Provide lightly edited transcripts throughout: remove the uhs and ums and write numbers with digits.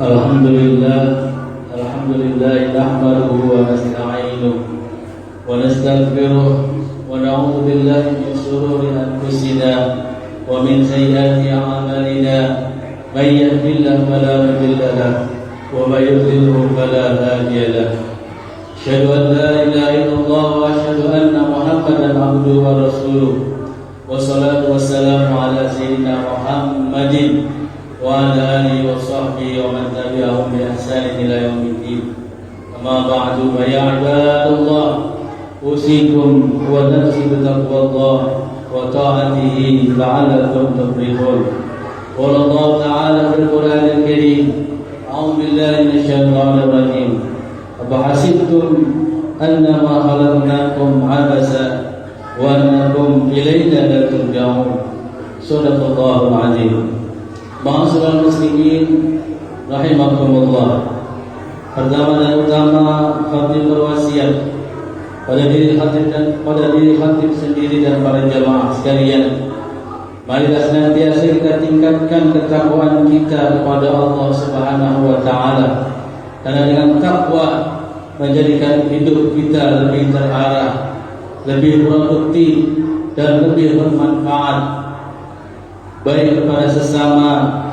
Alhamdulillah nahmaduhu wa nasta'inuhu wa nastaghfiruh wa na'udzu billahi min shururi anfusina wa min sayyiati a'malina may yahdihillahu fala mudilla lahu wa may yudlilhu fala hadiya lahu. Asyhadu an la ilaha illallah wa asyhadu anna Muhammadan abduhu wa rasuluh. Wassalatu wassalamu ala sayyidina Muhammadin wa ala alihi wa sahbihi wa man tabi'ahum bi ihsanin ila yaumiddin. Amma ba'du, fa ya ibadallah, usikum wa nafsi bi taqwallah wa ta'atihi la'allakum tuflihun. Qala Allah ta'ala fil Qur'anil Karim, a'udzu billahi minasyaitonir rajim. Afahasibtum annama khalaqnakum 'abasa wa annakum ilayna la turja'un. Shadaqallahul 'azim. Ma'asyiral muslimin rahimakumullah. Pertama dan utama, khatib berwasiat pada diri khatib sendiri dan para jamaah sekalian, marilah senantiasa kita tingkatkan ketakwaan kita kepada Allah Subhanahu wa taala. Karena dengan takwa menjadikan hidup kita lebih terarah, lebih produktif dan lebih bermanfaat baik kepada sesama,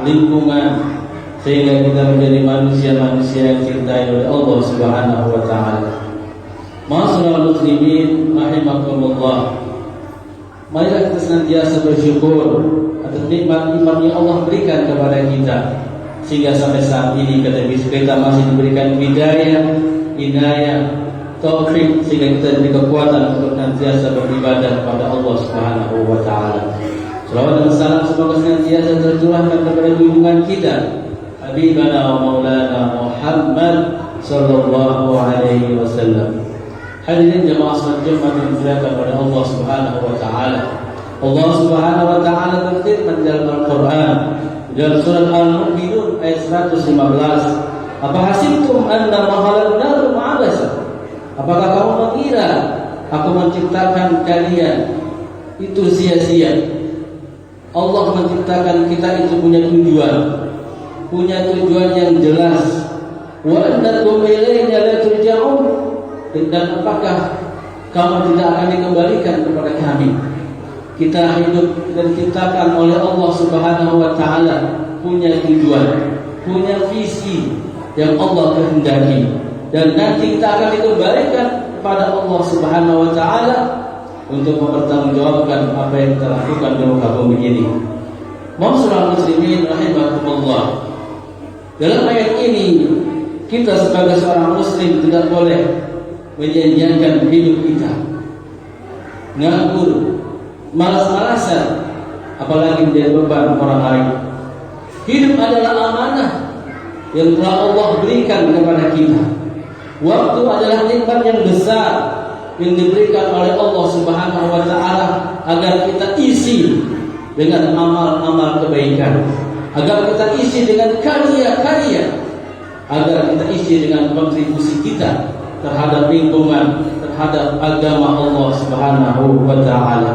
lingkungan, sehingga kita menjadi manusia-manusia yang dicintai oleh Allah Subhanahu wa taala. Ma'asyiral muslimin rahimakumullah. Marilah kita senantiasa bersyukur atas nikmat-nikmat yang Allah berikan kepada kita, sehingga sampai saat ini kita masih diberikan hidayah, inayah, taufik, sehingga kita diberi kekuatan untuk senantiasa beribadah kepada Allah Subhanahu wa taala. Salawat dan salam semoga senantiasa tercurahkan kepada junjungan kita, Habibana wa Maulana Muhammad sallallahu alaihi wasallam. Hadirin jemaah salat Jumat yang dimuliakan oleh Allah Subhanahu wa taala. Allah Subhanahu wa taala berfirman dalam Al-Qur'an dalam surah Al-Mu'minun ayat 115, "Afahasibtum annama khalaqnakum 'abasa?" Apakah kamu mengira aku menciptakan kalian itu sia-sia? Allah menciptakan kita itu punya tujuan yang jelas. Wa annakum ilayna la turja'un. Dan apakah kamu tidak akan dikembalikan kepada kami? Kita hidup dan diciptakan oleh Allah Subhanahu wa taala punya tujuan, punya visi yang Allah kehendaki, dan nanti kita akan dikembalikan kepada Allah Subhanahu wa taala untuk mempertanggungjawabkan apa yang kita lakukan di muka bumi ini. Ma'asyiral muslimin rahimakumullah. Dalam ayat ini kita sebagai seorang muslim tidak boleh menyanyiakan hidup kita, nganggur, malas-malasan, apalagi menjadi beban orang lain. Hidup adalah amanah yang telah Allah berikan kepada kita. Waktu adalah nikmat yang besar yang diberikan oleh Allah Subhanahu wa taala agar kita isi dengan amal-amal kebaikan, agar kita isi dengan karya-karya, agar kita isi dengan kontribusi kita terhadap lingkungan, terhadap agama Allah Subhanahu wa taala.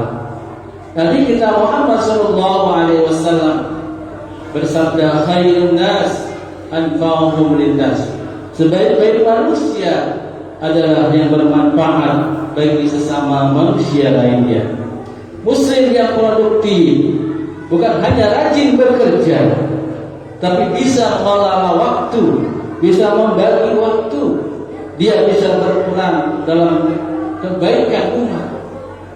Nabi kita Muhammad sallallahu alaihi wasallam bersabda, "Khairun nas anfa'uhum linnas." Sebaik-baik manusia adalah yang bermanfaat bagi sesama manusia lainnya. Muslim yang produktif bukan hanya rajin bekerja, tapi bisa mengelola waktu, bisa membagi waktu. Dia bisa berperan dalam kebaikan umat.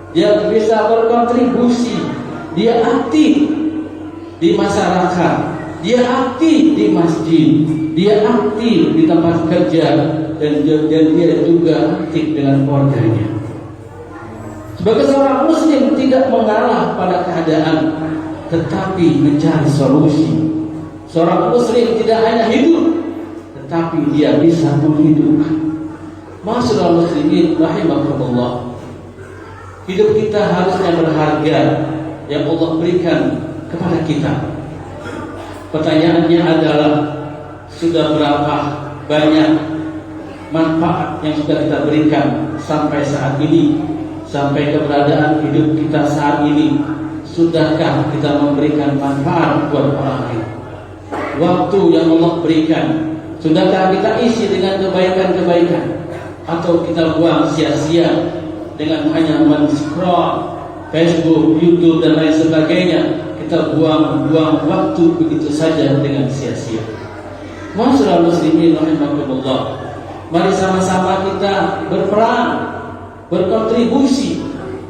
Dia bisa berkontribusi. Dia aktif di masyarakat. Dia aktif di masjid. Dia aktif di tempat kerja. Dan dia juga aktif dengan keluarganya. Sebagai seorang muslim tidak mengalah pada keadaan, tetapi mencari solusi. Seorang muslim tidak hanya hidup, tetapi dia bisa menghidupkan. Ma'asyiral muslimin rahimakumullah. Hidup kita harusnya berharga yang Allah berikan kepada kita. Pertanyaannya adalah, sudah berapa banyak manfaat yang sudah kita berikan sampai saat ini, sampai keberadaan hidup kita saat ini? Sudahkah kita memberikan manfaat buat orang lain? waktu yang Allah berikan, sudahkah kita isi dengan kebaikan-kebaikan, atau kita buang sia-sia dengan hanya men-scroll Facebook, YouTube dan lain sebagainya? Kita buang waktu begitu saja dengan sia-sia. Masyaallah muslimin rahimakumullah, mari sama-sama kita berperan, berkontribusi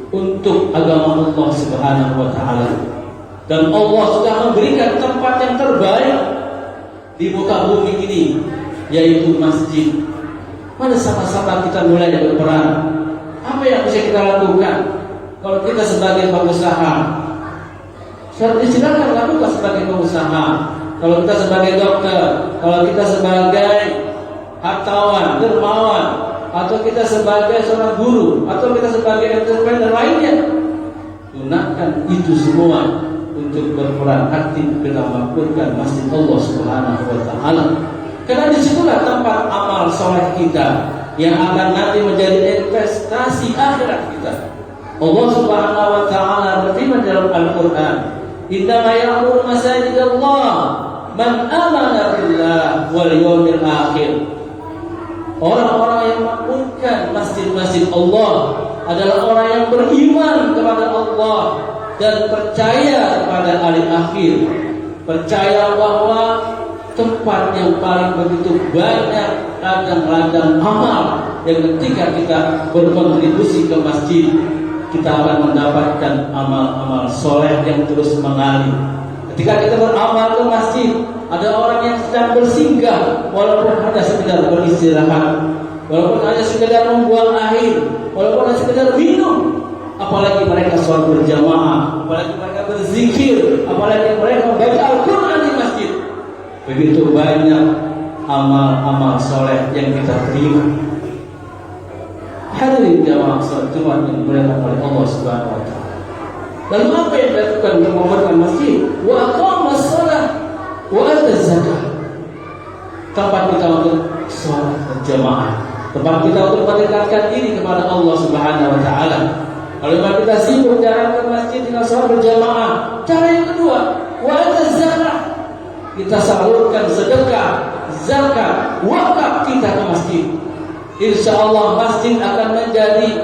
untuk agama Allah Subhanahu wa taala. Dan Allah sudah memberikan tempat yang terbaik di muka bumi ini, yaitu masjid. Mari sama-sama kita mulai berperan. Apa yang bisa kita lakukan? Kalau kita sebagai pengusaha, silakan lakukan sebagai pengusaha. Kalau kita sebagai dokter, kalau kita sebagai hartawan, dermawan, atau kita sebagai seorang guru, atau kita sebagai entrepreneur lainnya, gunakan itu semua untuk berperan aktif dalam makmurkan masjid Allah Subhanahu wa taala. Karena disitulah tempat amal soleh kita yang akan nanti menjadi investasi akhirat kita. Allah Subhanahu wa taala berfirman dalam Al-Qur'an, "Innama ya'muru masajidallah man amana billah wal yawmil akhir." Orang-orang yang makmurkan masjid-masjid Allah adalah orang yang beriman kepada Allah dan percaya kepada hari akhir. Percaya bahwa tempat yang paling begitu banyak ladang-ladang amal, yang ketika kita berkontribusi ke masjid, kita akan mendapatkan amal-amal soleh yang terus mengalir. Ketika kita beramal ke masjid, ada orang yang sedang bersinggah, walaupun hanya sekedar beristirahat, walaupun hanya sekedar membuang air, walaupun hanya sekedar minum. Apalagi mereka sholat berjamaah, apalagi mereka berzikir, apalagi mereka membaca Al-Quran di masjid. Begitu banyak amal-amal soleh yang kita terima. Hadirin jamaah sholat Jumat yang dimuliakan oleh Allah Subhanahu wa taala. Lalu apa yang dilakukan untuk membangun masjid? Wa aqamas shalah wa ataz zakah. Tempat kita untuk sholat berjamaah, tempat kita untuk mendekatkan diri kepada Allah Subhanahu wa taala. Kalau kita sibuk jalan ke masjid dengan sholat berjamaah. Cara yang kedua, wa ataz zakah. Kita salurkan sedekah, zakat, wakaf kita ke masjid. Insya Allah masjid akan menjadi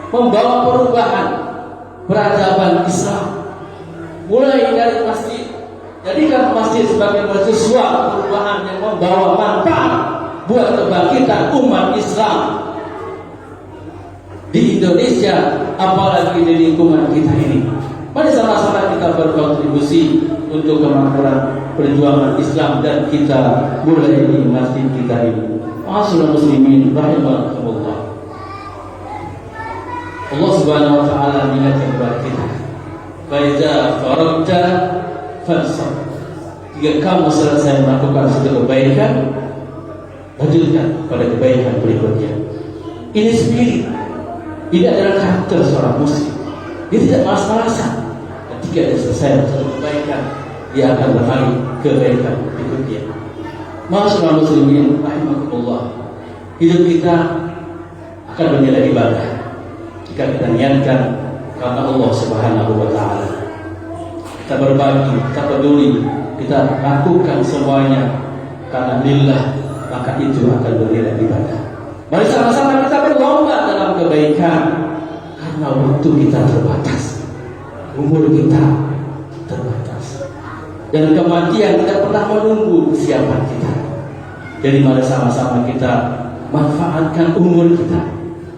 membawa perubahan peradaban Islam. Mulai dari masjid, jadikan masjid sebagai mercusuar perubahan yang membawa manfaat buat kebangkitan umat Islam di Indonesia, apalagi di lingkungan kita ini. Mari sama-sama kita berkontribusi untuk kemakmuran perjuangan Islam, dan kita mulai di masjid kita ini. Ma'asyiral muslimin rahimakumullah. Allah Subhanahu wa taala mengingatkan kepada kita, "Fa idza faragta fansab." Jika kamu selesai melakukan suatu kebaikan, lanjutkan pada kebaikan berikutnya. Ini spirit, ini adalah karakter seorang muslim. Dia tidak malas-malasan. Ketika dia selesai suatu kebaikan, dia akan beralih ke kebaikan berikutnya. Ma'asyiral muslimin rahimakumullah. Hidup kita akan bernilai ibadah jika kita niatkan karena Allah Subhanahu wa taala. Kita berbagi, kita peduli, kita lakukan semuanya karena lillah, maka itu akan bernilai ibadah. Mari sama-sama kita berlomba dalam kebaikan, karena waktu kita terbatas, umur kita terbatas, dan kematian tidak pernah menunggu kesiapan kita. Jadi mari sama-sama kita manfaatkan umur kita,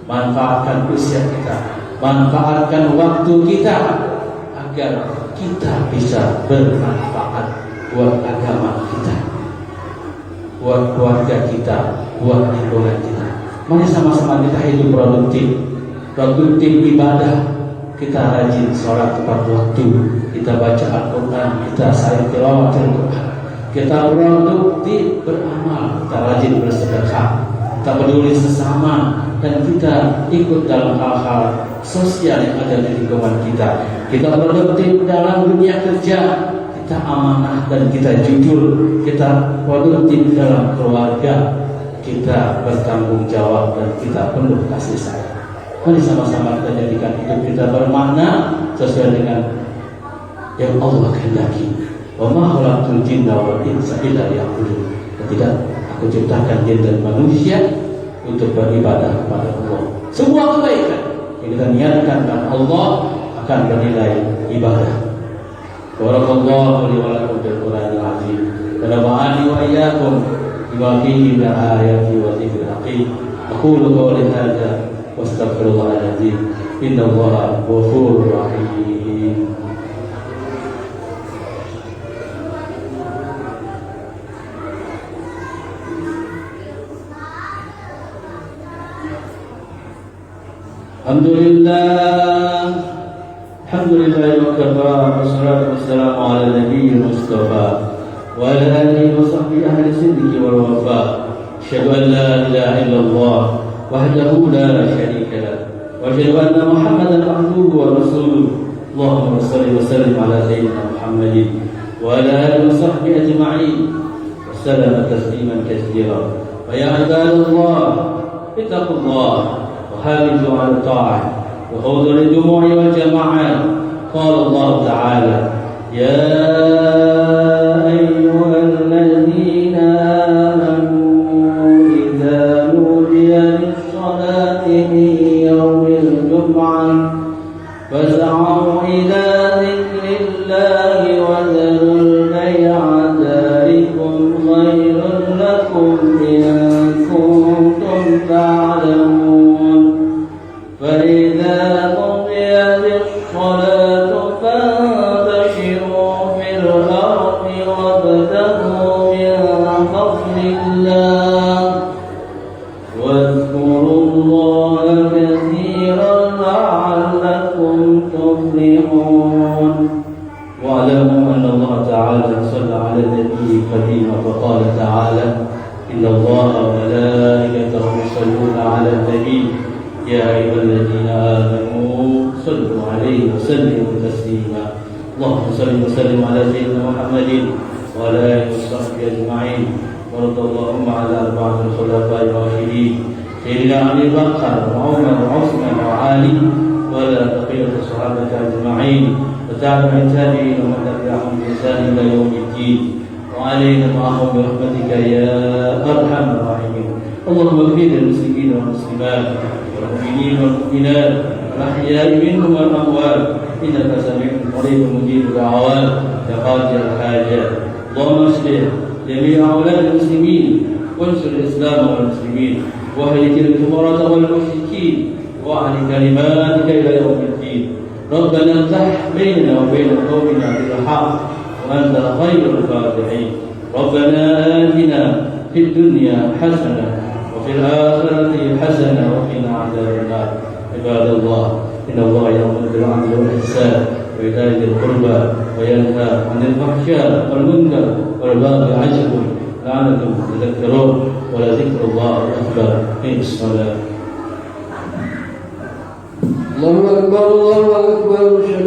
manfaatkan usia kita, manfaatkan waktu kita, agar kita bisa bermanfaat buat agama kita, buat keluarga kita, buat lingkungan kita. Mari sama-sama kita hidup produktif ibadah. Kita rajin sholat tepat waktu, kita baca Al-Quran, kita sayang tilawah Al-Quran, kita produktif beramal, kita rajin bersedekah, kita peduli sesama, dan kita ikut dalam hal-hal sosial yang ada di lingkungan kita. Kita produktif dalam dunia kerja, kita amanah dan kita jujur, kita produktif dalam keluarga, kita bertanggung jawab dan kita penuh kasih sayang. Mari sama-sama kita jadikan hidup kita bermakna sesuai dengan yang Allah kehendaki. Wa ma khalaqtul jinna wal insa illa liya'budun. Tidak, aku ciptakan jin dan manusia untuk beribadah kepada Allah. Semua kebaikan yang kita niatkan kepada Allah akan bernilai ibadah. Barakallahu li wa lakum bil Qur'anil azim. Wa nafa'ani wa iyyakum bima fihi min ayati wa dzikril hakim. Aqulu qawli hadza wa astaghfirullahal azim. Innallaha ghafurur rahim. Alhamdulillah wa kafa wassalatu wassalamu ala nabiyil mustafa wa ala alihi wa sahbihi ahli sidqi wal wafa. Asyhadu an la ilaha illallah wahdahu la syarika lah wa asyhadu anna Muhammadan abduhu wa rasuluh. Allahumma shalli wa sallim ala sayyidina Muhammadin wa ala alihi wa sahbihi ajma'in wa sallama tasliman katsira. Wa ya ibadallah ittaqullah حافظوا على الطاعة وخوضوا للجموع والجماعات. قال الله تعالى يا أيها الذين آمنوا إذا نودي للصلاة من يوم الجمعة فاسعوا إلى ذكر الله وذروا البيع ذلكم خير لكم إن كنتم تعلمون. فإذا قضيت الصلاة فانتشروا في الأرض وابتغوا من فضل الله واذكروا الله كثيرا لعلكم تفلحون. واعلموا أن الله تعالى صلى على النبي قديما فقال تعالى إن الله وملائكته يصلون على النبي يا أيها الذين آمنوا صلوا عليه وسلموا تسليما. اللهم صل وسلم على سيدنا محمد وعلى آله وصحبه أجمعين. وارض اللهم على أربعة الخلفاء الراشدين سيدنا أبي بكر وعمر وعثمان وعلي وعلى بقية الصحابة أجمعين وتابع التابعين ومن تبعهم بإحسان إلى يوم الدين. وعلينا معهم برحمتك يا أرحم الراحمين. اللهم اغفر للمسلمين والمسلمات والمؤمنين والمؤمنات الأحياء منهم والأموات إنك سميع قريب مجيب الدعوات يا قاضي الحاجات. اللهم اصلح جميع أولاد المسلمين وانصر الإسلام والمسلمين واهلك الكفرة والمشركين واعل كلماتك إلى يوم الدين. ربنا افتح بيننا وبين قومنا بالحق وأنت خير الفاتحين. ربنا آتنا في الدنيا حسنة وفي الآخرة حسنة وقنا عذاب النار. عباد الله إن الله يأمر بالعدل والإحسان وإيتاء ذي القربى وينهى عن الفحشاء والمنكر والبغي يعظكم لعلكم تذكرون. ولذكر الله أكبر. بسم الله. الله أكبر الله أكبر.